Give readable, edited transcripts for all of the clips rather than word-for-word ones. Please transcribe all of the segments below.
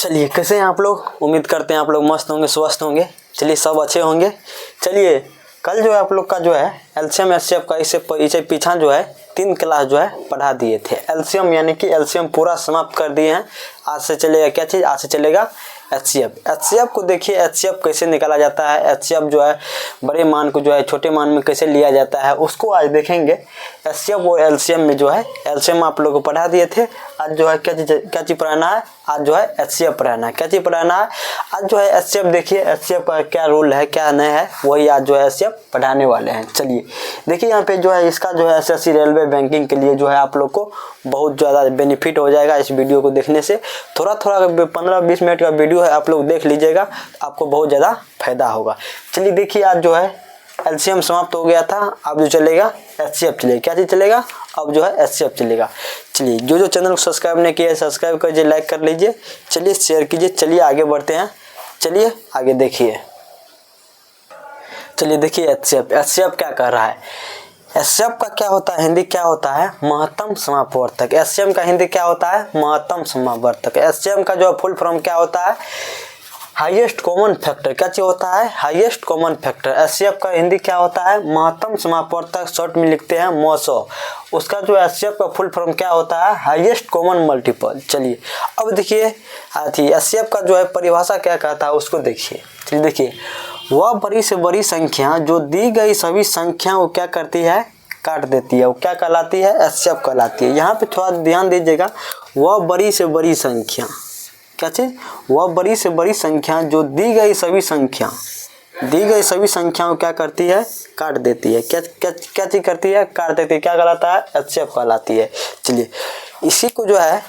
चलिए कैसे हैं आप लोग। उम्मीद करते हैं आप लोग मस्त होंगे, स्वस्थ होंगे। चलिए सब अच्छे होंगे। चलिए कल जो है आप लोग का जो है एलसीएम एचसीएफ का इसे पीछा जो है 3 क्लास जो है पढ़ा दिए थे। एलसीएम यानी कि एलसीएम पूरा समाप्त कर दिए हैं। आज से चलेगा क्या चीज़, आज से चलेगा एचसीएफ। एचसीएफ को देखिए, एचसीएफ कैसे निकाला जाता है, एचसीएफ जो है बड़े मान को जो है छोटे मान में कैसे लिया जाता है, उसको आज देखेंगे। एचसीएफ और एलसीएम में जो है एलसीएम आप लोगों को पढ़ा दिए थे। आज जो है क्या चीज़ पढ़ाना है, आज जो है एचसीएफ पढ़ाना है। क्या चीज़ पढ़ाना है आज जो है एचसीएफ। देखिए एचसीएफ का क्या रूल है क्या नहीं है, वही आज जो है एचसीएफ पढ़ाने वाले हैं। चलिए देखिए यहाँ पे जो है इसका जो है एसएससी रेलवे बैंकिंग के लिए जो है आप लोग को बहुत ज़्यादा बेनिफिट हो जाएगा इस वीडियो को देखने से। थोड़ा 15-20 मिनट का वीडियो है, आप लोग देख लीजिएगा, आपको बहुत ज़्यादा फायदा होगा। चलिए देखिए आज जो है एलसीएम समाप्त हो गया था, अब जो चलेगा एचसीएफ चलेगा। क्या चीज़ चलेगा, अब जो है एचसीएफ चलेगा। चलिए जो चैनल को सब्सक्राइब नहीं किया है सब्सक्राइब कीजिए, लाइक कर लीजिए, चलिए शेयर कीजिए। चलिए आगे बढ़ते हैं, चलिए आगे देखिए। चलिए देखिए एचसीएफ क्या कर रहा है। एचसीएफ का क्या होता है, हिंदी क्या होता है, महत्तम समापवर्तक। एचसीएम का हिंदी क्या होता है, महत्तम समापवर्तक। एचसीएम का जो फुल फॉर्म क्या होता है, हाईएस्ट कॉमन फैक्टर। क्या चीज होता है, हाईएस्ट कॉमन फैक्टर। एचसीएफ का हिंदी क्या होता है, महत्तम समापवर्तक, शॉर्ट में लिखते हैं मौसो। उसका जो एचसीएफ का फुल फॉर्म क्या होता है, हाईएस्ट कॉमन मल्टीपल। चलिए अब देखिए एचसीएफ का जो है परिभाषा क्या कहता है उसको देखिए। चलिए देखिए, वह बड़ी से बड़ी संख्या जो दी गई सभी संख्या वो क्या करती है, काट देती है, वो क्या कहलाती है, एचसीएफ कहलाती है। यहाँ पे थोड़ा ध्यान दीजिएगा, वह बड़ी से बड़ी संख्या, क्या चीज़, वह बड़ी से बड़ी संख्या जो दी गई सभी संख्या को क्या करती है, काट देती है। क्या चीज़ करती है, काट देती है। क्या कहलाता है, एचसीएफ कहलाती है। चलिए इसी को जो है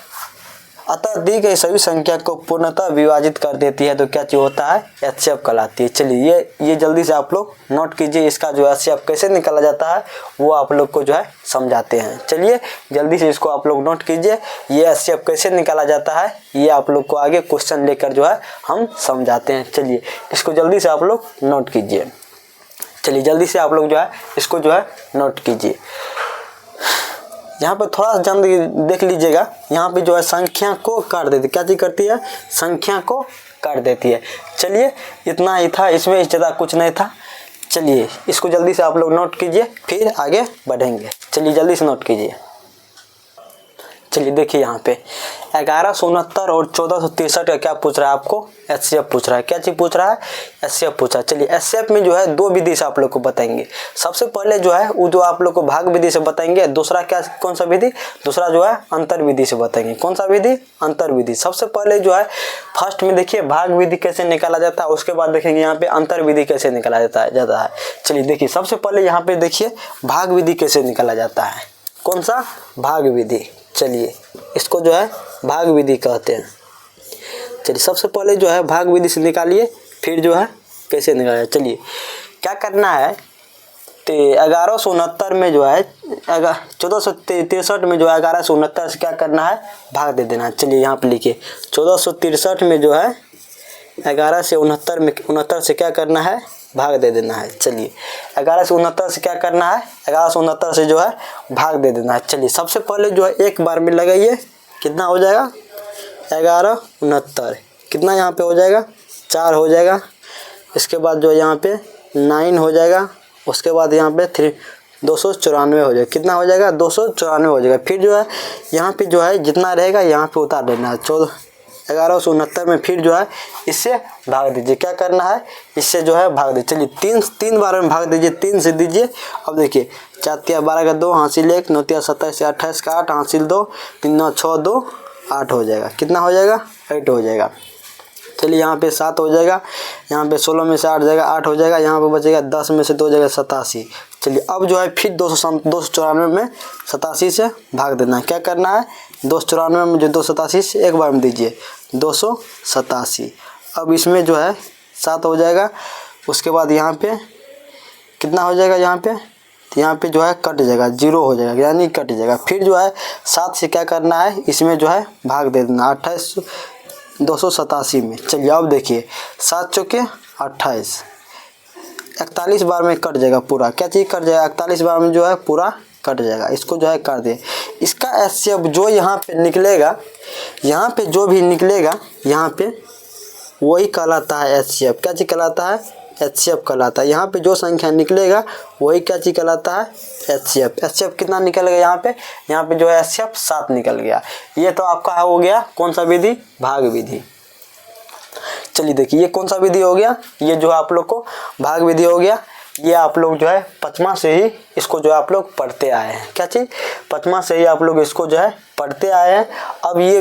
अतः दी गई सभी संख्या को पूर्णतः विभाजित कर देती है, तो क्या चीज होता है, एचसीएफ कहलाती है। चलिए ये जल्दी से आप लोग नोट कीजिए, इसका जो एचसीएफ कैसे निकाला जाता है वो आप लोग को जो है समझाते हैं। चलिए जल्दी से इसको आप लोग नोट कीजिए, ये एचसीएफ कैसे निकाला जाता है ये आप लोग को आगे क्वेश्चन लेकर जो है हम समझाते हैं। चलिए इसको जल्दी से आप लोग नोट कीजिए। चलिए जल्दी से आप लोग जो है इसको जो है नोट कीजिए। यहाँ पे थोड़ा जल्दी देख लीजिएगा, यहाँ पे जो है संख्या को काट देती है। क्या चीज करती है, संख्या को काट देती है। चलिए इतना ही था, इसमें ज़्यादा कुछ नहीं था। चलिए इसको जल्दी से आप लोग नोट कीजिए, फिर आगे बढ़ेंगे। चलिए जल्दी से नोट कीजिए। चलिए देखिए यहाँ पे 1169 और 1463 का क्या पूछ रहा है आपको, एचसीएफ पूछ रहा है। क्या चीज पूछ रहा है, एचसीएफ पूछ रहा है। चलिए एचसीएफ में जो है 2 विधि से आप लोग को बताएंगे। सबसे पहले जो है वो जो आप लोग को भाग विधि से बताएंगे, दूसरा क्या कौन सा विधि, दूसरा जो है अंतर विधि से बताएंगे। कौन सा विधि, अंतर विधि। सबसे पहले जो है फर्स्ट में देखिए भाग विधि कैसे निकाला जाता है, उसके बाद देखेंगे यहाँ पे अंतर विधि कैसे निकाला जाता है। चलिए देखिए सबसे पहले यहाँ पे देखिए भाग विधि कैसे निकाला जाता है। कौन सा, भाग विधि। चलिए इसको जो है भाग विधि कहते हैं। चलिए सबसे पहले जो है भाग विधि से निकालिए, फिर जो है कैसे निकालिए। चलिए क्या करना है, तो 1169 में जो है 1463 में जो है 1169 से क्या करना है, भाग दे देना है। चलिए यहाँ पे लिखिए 1463 में जो है 11 से 69 से क्या करना है, भाग दे देना है। चलिए 11 से 69 से क्या करना है, 1169 से जो है भाग दे देना है। चलिए सबसे पहले जो है एक बार में लगाइए, कितना हो जाएगा, 1169 कितना यहाँ पे हो जाएगा, 4 हो जाएगा। इसके बाद जो है यहाँ पे 9 हो जाएगा, उसके बाद यहाँ पे 294 हो जाएगा। कितना हो जाएगा, 294 हो जाएगा। फिर जो है यहाँ पे जो है जितना रहेगा यहाँ पे उतार देना है। 1169 में फिर जो है इससे भाग दीजिए। क्या करना है, इससे जो है भाग दीजिए। चलिए तीन बार में भाग दीजिए, 3 से दीजिए। अब देखिए 4 × 12 का 2 हासिल 1, 9 × 27 से 28 का 8 हासिल 2, 3 9 6 2 8 हो जाएगा। कितना हो जाएगा, 8 हो जाएगा। चलिए यहाँ पे 7 हो जाएगा, यहाँ पे 16 में से 8 जाएगा 8 हो जाएगा, यहाँ पे बचेगा 10 में से 2 जाएगा 87। चलिए अब जो है फिर 294 में 87 से भाग देना है। क्या करना है, 294 में जो 287 से एक बार में दीजिए 287। अब इसमें जो है 7 हो जाएगा, उसके बाद यहाँ पे कितना हो जाएगा, यहाँ पे जो है कट जाएगा, 0 हो जाएगा, यानी कट जाएगा। फिर जो है 7 से क्या करना है, इसमें जो है भाग दे देना 28 287 में। चलिए अब देखिए 7 चौके 28, 41 बार में कट जाएगा पूरा। क्या चीज़ कट जाएगा, 41 बार में जो है पूरा कट जाएगा, इसको जो है कर दे। इसका HCF जो यहाँ पे निकलेगा, यहाँ पे जो भी निकलेगा यहाँ पे वही कहलाता है HCF। क्या चीज़ कहलाता है? HCF कहलाता है। यहाँ पे जो संख्या निकलेगा वही क्या चीज़ कहलाता है? HCF। HCF कितना निकल गया यहाँ पे? यहाँ पे जो है HCF 7 निकल गया। ये तो आपका हो गया कौन सा विधि? भाग विधि। चलिए देखिए ये कौन सा विधि हो गया? ये जो आप लोग को भाग विधि हो गया। ये आप लोग जो है पचमा से ही इसको जो है आप लोग पढ़ते आए हैं। क्या चीज़? पचमा से ही आप लोग इसको जो है पढ़ते आए हैं। अब ये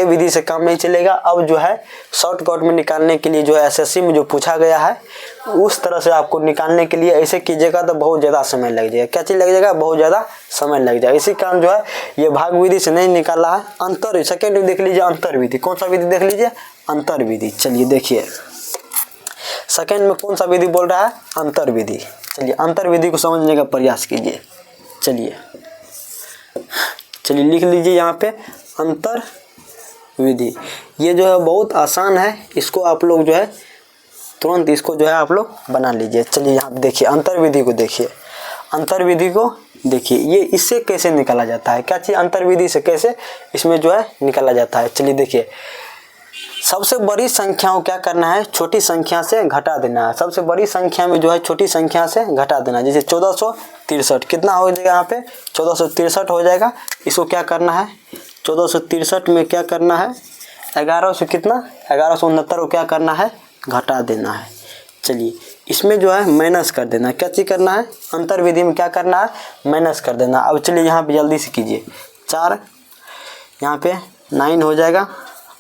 विधि से काम नहीं चलेगा। अब जो है शॉर्टकट में निकालने के लिए जो है SSC में जो पूछा गया है उस तरह से आपको निकालने के लिए ऐसे कीजिएगा तो बहुत ज़्यादा समय लग जाएगा। क्या चीज़ लग जाएगा? बहुत ज़्यादा समय लग जाएगा। इसी कारण जो है ये भाग विधि से नहीं निकाला है। अंतर सेकेंड देख लीजिए, अंतर विधि। कौन सा विधि देख लीजिए? अंतर विधि। चलिए देखिए सेकेंड में कौन सा विधि बोल रहा है? अंतर विधि। चलिए अंतर विधि को समझने का प्रयास कीजिए। चलिए लिख लीजिए यहाँ पे अंतर विधि। ये जो है बहुत आसान है, इसको आप लोग जो है तुरंत इसको जो है आप लोग बना लीजिए। चलिए यहाँ पे देखिए अंतर विधि को देखिए, अंतर विधि को देखिए। ये इससे कैसे निकाला जाता है? क्या चीज़? अंतर विधि से कैसे इसमें जो है निकाला जाता है। चलिए देखिए सबसे बड़ी संख्या को क्या करना है? छोटी संख्या से घटा देना है। सबसे बड़ी संख्या में जो है छोटी संख्या से घटा देना है। जैसे 1463 कितना हो जाएगा? यहाँ पे 1463 हो जाएगा। इसको क्या करना है? 1463 में क्या करना है? 1100 कितना? 1169 को क्या करना है? घटा देना है। चलिए इसमें जो है माइनस कर देना। क्या चीज़ करना है? अंतर विधि में क्या करना है? माइनस कर देना। अब चलिए यहाँ पे जल्दी से कीजिए। 4 यहाँ पे 9 हो जाएगा।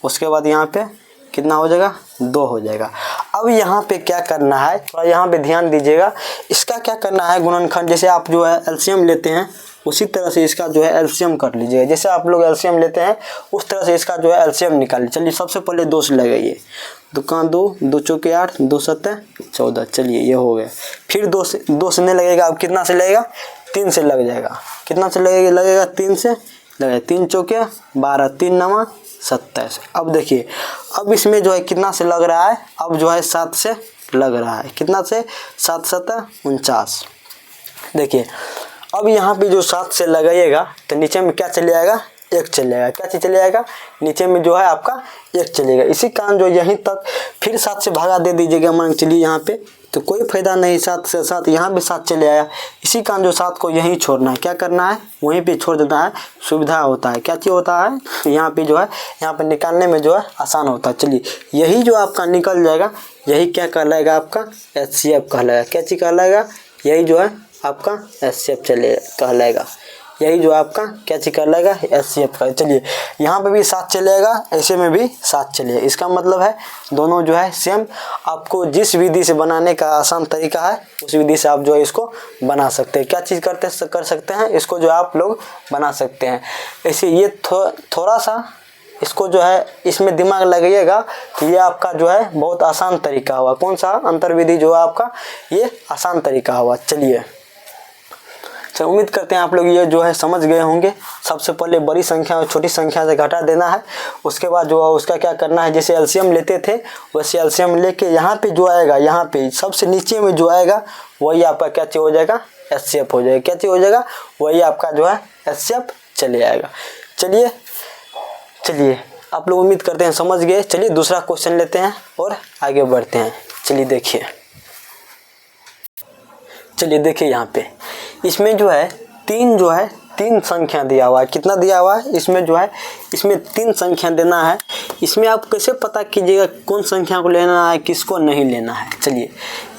उसके बाद यहाँ पे कितना हो जाएगा? 2 हो जाएगा। अब यहाँ पे क्या करना है? थोड़ा यहाँ पे ध्यान दीजिएगा। इसका क्या करना है? गुणनखंड। जैसे आप जो है LCM लेते हैं उसी तरह से इसका जो है LCM कर लीजिएगा। जैसे आप लोग LCM लेते हैं उस तरह से इसका जो है LCM निकालिए। चलिए सबसे पहले 2 से लगाइए। 2 चौके 8, 2 7 14। चलिए ये हो गया। फिर 2 से नहीं लगेगा। अब कितना से लगेगा? 3 से लग जाएगा। कितना से लगेगा? 3 से लगेगा। 3 चौके 12, 3 9 27। अब देखिए अब इसमें जो है कितना से लग रहा है? अब जो है 7 से लग रहा है। कितना से? 7 7 49। देखिए अब यहाँ पे जो 7 से लगाइएगा तो नीचे में क्या चले आएगा? 1 चले आएगा। क्या चीज़ चले आएगा? नीचे में जो है आपका 1 चलेगा। इसी कारण जो यहीं तक फिर 7 से भागा दे दीजिएगा। मान चलिए यहाँ पे तो कोई फायदा नहीं। 7 से 7 यहाँ भी 7 चले आया। इसी कारण जो 7 को यहीं छोड़ना है। क्या करना है? वहीं पे छोड़ देना है। सुविधा होता है। क्या चीज़ होता है? यहाँ पे जो है यहाँ पे निकालने में जो है आसान होता है। चलिए यही जो आपका निकल जाएगा यही क्या कहलाएगा? आपका HCF कहलाएगा। क्या चीज़ कहलाएगा? यही जो है आपका HCF कहलाएगा। यही जो आपका क्या चीज़ कहलाएगा? HCF का। चलिए यहाँ पे भी 7 चलेगा, ऐसे में भी 7 चलेगा। इसका मतलब है दोनों जो है सेम। आपको जिस विधि से बनाने का आसान तरीका है उस विधि से आप जो है इसको बना सकते हैं। क्या चीज़ कर सकते हैं? इसको जो आप लोग बना सकते हैं। ऐसे ये थोड़ा सा इसको जो है इसमें दिमाग लगाइएगा कि ये आपका जो है बहुत आसान तरीका हुआ। कौन सा? अंतर विधि जो है आपका ये आसान तरीका हुआ। चलिए उम्मीद करते हैं आप लोग ये जो है समझ गए होंगे। सबसे पहले बड़ी संख्या और छोटी संख्या से घटा देना है। उसके बाद जो है उसका क्या करना है? जैसे LCM लेते थे वैसे LCM लेके यहाँ पे जो आएगा, यहाँ पे सबसे नीचे में जो आएगा वही आपका क्या चीज़ हो जाएगा? HCF हो जाएगा। क्या चीज़ हो जाएगा? वही आपका जो है HCF चले आएगा। चलिए आप लोग उम्मीद करते हैं समझ गए। चलिए दूसरा क्वेश्चन लेते हैं और आगे बढ़ते हैं। चलिए देखिए यहाँ पे इसमें जो है तीन संख्या दिया हुआ है। कितना दिया हुआ है? इसमें जो है इसमें 3 संख्या देना है। इसमें आप कैसे पता कीजिएगा कौन संख्या को लेना है किसको नहीं लेना है? चलिए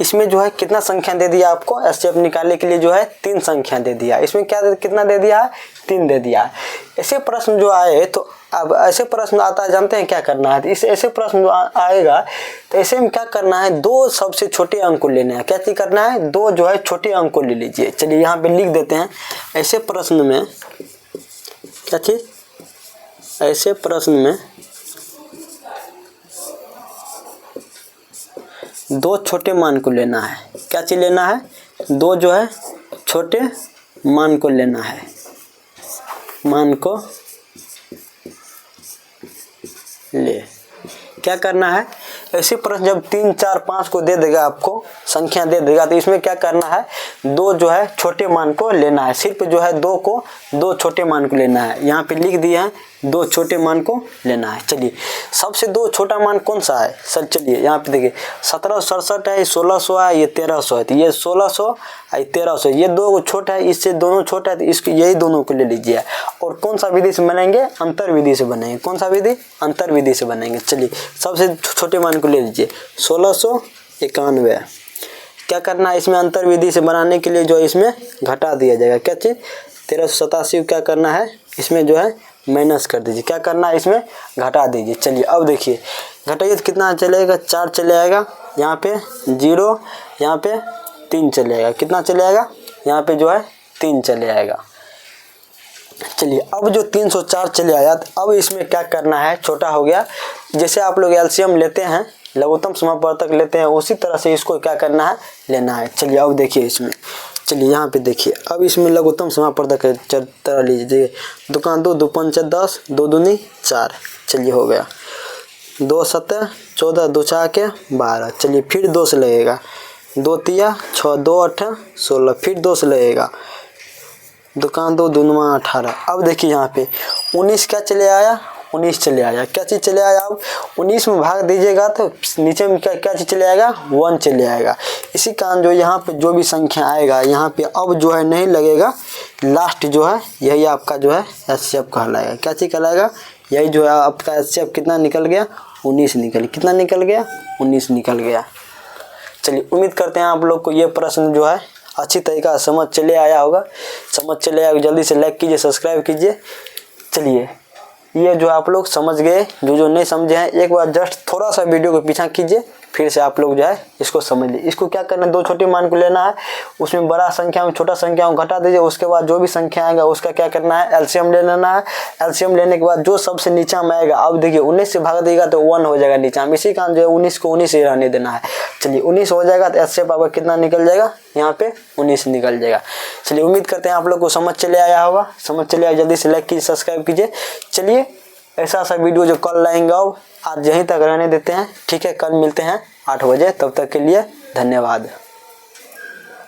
इसमें जो है कितना संख्या दे दिया आपको? HCF निकालने के लिए जो है 3 संख्या दे दिया। इसमें कितना दे दिया है? 3 दे दिया है। ऐसे प्रश्न जो आए तो अब ऐसे प्रश्न आता है, जानते हैं क्या करना है? इस ऐसे प्रश्न जो आएगा तो ऐसे में क्या करना है? 2 सबसे छोटे अंक को लेना है। क्या चीज़ करना है? 2 जो है छोटे अंक को ले लीजिए। चलिए यहाँ पे लिख देते हैं। ऐसे प्रश्न में क्या चीज़? ऐसे प्रश्न में 2 छोटे मान को लेना है। क्या चीज़ लेना है? 2 जो है छोटे मान को लेना है। मान को ले क्या करना है? ऐसे प्रश्न जब 3 4 5 को दे देगा, आपको संख्या दे देगा, तो इसमें क्या करना है? दो जो है छोटे मान को लेना है, सिर्फ जो है दो छोटे मान को लेना है। यहाँ पे लिख दिया है दो छोटे मान को लेना है। चलिए सबसे दो छोटा मान कौन सा है सर, चलिए यहाँ पे देखिए 1767 है, 1600 है, ये 1300 है, तो ये 1600 और 1300 ये दो छोटा है, इससे दोनों छोटा है, तो इसको यही दोनों को ले लीजिए। और कौन सा विधि से बनाएंगे, अंतर विधि से बनाएंगे। कौन सा विधि, अंतर विधि से बनाएंगे। चलिए सबसे छोटे मान को ले लीजिए 1691। क्या करना है इसमें, अंतर विधि से बनाने के लिए जो है इसमें घटा दिया जाएगा। क्या चीज़, 1387 क्या करना है इसमें जो है माइनस कर दीजिए। क्या करना है इसमें घटा दीजिए। चलिए अब देखिए घटाइए तो कितना चलेगा, 4 चले आएगा, यहाँ पे 0, यहाँ पे 3 चले आएगा। कितना चले आएगा, यहाँ पे जो है 3 चले आएगा। चलिए अब जो 304 चले आया, तो अब इसमें क्या करना है, छोटा हो गया। जैसे आप लोग एलसीएम लेते हैं, लघुत्तम समापवर्तक लेते हैं, उसी तरह से इसको क्या करना है, लेना है। चलिए अब देखिए इसमें, चलिए यहाँ पे देखिए अब इसमें लघुत्तम समापवर्तक तरह लीजिए। दुकान 2 पंच 10, 2 दूनी 4। चलिए हो गया, 2 7 14, 2 4 के 12। चलिए फिर 2 से लगेगा, 2 3 6, 2 8 16, फिर 2 से लगेगा, दुकान 2 दूना 18। अब देखिए यहाँ पे 19 क्या चले आया, 19 चले आया। क्या चीज़ चले आया, अब 19 में भाग दीजिएगा तो नीचे में क्या चीज़ चले आएगा, 1 चले आएगा। इसी कारण जो यहाँ पे जो भी संख्या आएगा यहाँ पे अब जो है नहीं लगेगा, लास्ट जो है यही आपका जो है एचसीएफ कहलाएगा। क्या चीज़ कहलाएगा, यही जो है आपका एचसीएफ कितना निकल गया, 19 निकल, कितना निकल गया, 19 निकल गया। चलिए उम्मीद करते हैं आप लोग को ये प्रश्न जो है अच्छी तरीका से समझ चले आया होगा। समझ चले आया, जल्दी से लाइक कीजिए, सब्सक्राइब कीजिए। चलिए ये जो आप लोग समझ गए, जो नहीं समझे हैं एक बार जस्ट थोड़ा सा वीडियो को पीछा कीजिए, फिर से आप लोग जो है इसको समझ लीजिए। इसको क्या करना है, दो छोटे मान को लेना है, उसमें बड़ा संख्या में छोटा संख्या को घटा दीजिए। उसके बाद जो भी संख्या आएगा उसका क्या करना है, एलसीएम ले लेना है। एलसीएम लेने के बाद जो सबसे नीचा में आएगा, अब देखिए 19 से भाग देगा तो 1 हो जाएगा नीचा में, इसी कारण जो है 19 को 19 ही रहने देना है। चलिए 19 हो जाएगा तो एचसीएफ आपका कितना निकल जाएगा, यहाँ पे 19 निकल जाएगा। चलिए उम्मीद करते हैं आप लोग को समझ चले आया होगा। समझ चले आया, जल्दी से लाइक कीजिए, सब्सक्राइब कीजिए। चलिए ऐसा वीडियो जो कल लाएंगे आज यहीं तक रहने देते हैं, ठीक है। कल मिलते हैं 8 बजे, तब तक के लिए धन्यवाद।